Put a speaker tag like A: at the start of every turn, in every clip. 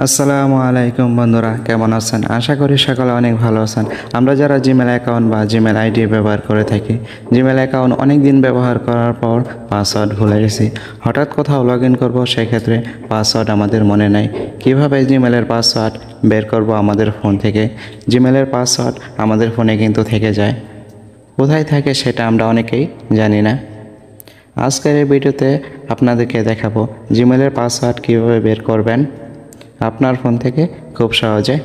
A: আসসালামু আলাইকুম বন্ধুরা, কেমন আছেন? আশা করি সকলে অনেক ভালো আছেন। আমরা যারা জিমেল অ্যাকাউন্ট বা জিমেল আইডি ব্যবহার করে থাকি, জিমেল অ্যাকাউন্ট অনেক দিন ব্যবহার করার পর পাসওয়ার্ড ভুলে গেছি। হঠাৎ কোথাও লগ ইন করবো, সেক্ষেত্রে পাসওয়ার্ড আমাদের মনে নাই। কিভাবে জিমেলের পাসওয়ার্ড বের করব আমাদের ফোন থেকে? জিমেলের পাসওয়ার্ড আমাদের ফোনে কিন্তু থেকে যায়, কোথায় থাকে সেটা আমরা অনেকেই জানি না। আজকের এই ভিডিওতে আপনাদেরকে দেখাবো জিমেলের পাসওয়ার্ড কীভাবে বের করবেন আপনার ফোন থেকে খুব সহজে।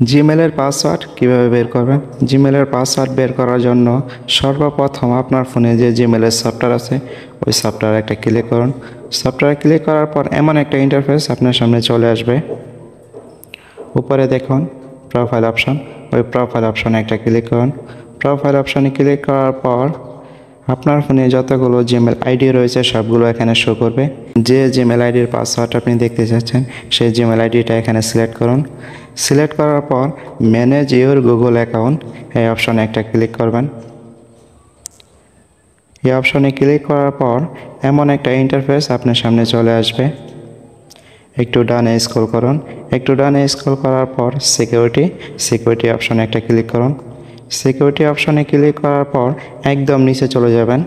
A: জিমেলের পাসওয়ার্ড কীভাবে বের করবেন? জিমেলের পাসওয়ার্ড বের করার জন্য সর্বপ্রথম আপনার ফোনে যে জিমেলের সফটওয়্যার আছে, ওই সফটওয়্যারে একটা ক্লিক করুন। সফটওয়্যারে ক্লিক করার পর এমন একটা ইন্টারফেস আপনার সামনে চলে আসবে। উপরে দেখুন প্রোফাইল অপশন, ওই প্রোফাইল অপশনে একটা ক্লিক করুন। প্রোফাইল অপশনে ক্লিক করার পর আপনার ফোনে যতগুলো জিমেল আইডি রয়েছে সবগুলো এখানে শো করবে। যে জিমেল আইডির পাসওয়ার্ড আপনি দেখতে চাচ্ছেন সেই জিমেল আইডিটা এখানে সিলেক্ট করুন। সিলেক্ট করার পর ম্যানেজ ইউর গুগল অ্যাকাউন্ট এই অপশনে একটা ক্লিক করবেন। এই অপশনে ক্লিক করার পর এমন একটা ইন্টারফেস আপনার সামনে চলে আসবে। একটু ডানে স্ক্রল করুন। একটু ডানে স্ক্রল করার পর সিকিউরিটি অপশনে একটা ক্লিক করুন। সিকিউরিটি অপশনে ক্লিক করার পর একদম নিচে চলে যাবেন।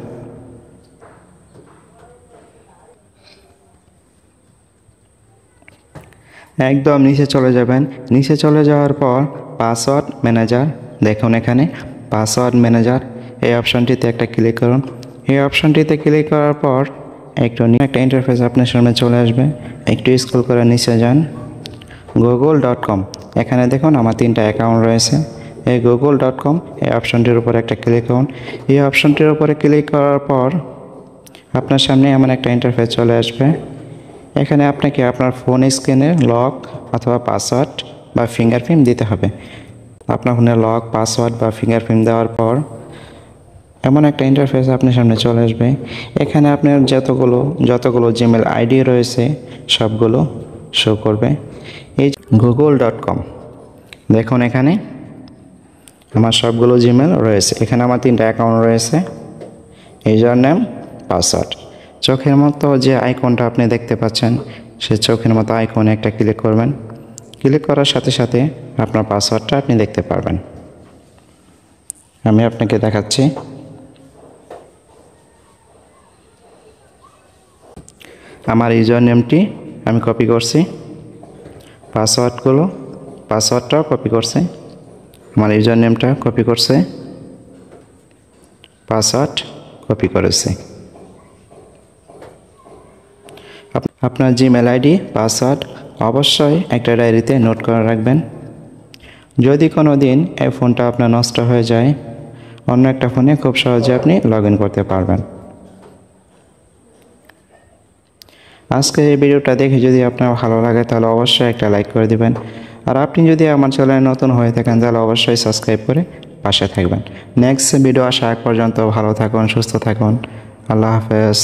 A: নিচে চলে যাওয়ার পর পাসওয়ার্ড ম্যানেজার, দেখুন এখানে পাসওয়ার্ড ম্যানেজার এই অপশনটিতে একটা ক্লিক করুন। এই অপশনটিতে ক্লিক করার পর একটা ইন্টারফেস আপনার সামনে চলে আসবে। একটু স্ক্রল করে নিচে যান। google.com, এখানে দেখুন আমার 3টা অ্যাকাউন্ট রয়েছে। এই google.com এই অপশনটির উপর একটা ক্লিক করুন। এই অপশনটির উপরে ক্লিক করার পর আপনার সামনে এমন একটা ইন্টারফেস চলে আসবে। এখানে আপনাকে আপনার ফোন স্ক্রিনের লক অথবা পাসওয়ার্ড বা ফিঙ্গারপ্রিন্ট দিতে হবে। আপনার ফোনের লক, পাসওয়ার্ড বা ফিঙ্গারপ্রিন্ট দেওয়ার পর এমন একটা ইন্টারফেস আপনার সামনে চলে আসবে। এখানে আপনার যতগুলো জিমেল আইডি রয়েছে সবগুলো শো করবে। এই google.com, দেখুন এখানে আমার সবগুলো জিমেল রয়েছে। এখানে আমার 3টা অ্যাকাউন্ট রয়েছে। User name, password. চোখের মতো যে আইকনটা আপনি দেখতে পাচ্ছেন, সে চোখের মতো আইকনে একটা ক্লিক করবেন। ক্লিক করার সাথে সাথে আপনার পাসওয়ার্ডটা আপনি দেখতে পারবেন। আমি আপনাকে দেখাচ্ছি। আমার ইউজার নেমটি আমি কপি করছি, পাসওয়ার্ডটাও কপি করছে। আমার ইউজার নেমটা কপি করছে, পাসওয়ার্ড কপি করেছে। আপনার জিমেল আইডি, পাসওয়ার্ড অবশ্যই একটা ডায়েরিতে নোট করে রাখবেন। যদি কোনো দিন এই ফোনটা আপনার নষ্ট হয়ে যায়, অন্য একটা ফোনে খুব সহজে আপনি লগ ইন করতে পারবেন। আজকে এই ভিডিওটা দেখে যদি আপনার ভালো লাগে তাহলে অবশ্যই একটা লাইক করে দিবেন। আর আপনি যদি আমার চ্যানেলে নতুন হয়ে থাকেন তাহলে অবশ্যই সাবস্ক্রাইব করে পাশে থাকবেন। নেক্সট ভিডিও আসা আগ পর্যন্ত ভালো থাকুন, সুস্থ থাকুন। আল্লাহ হাফেজ।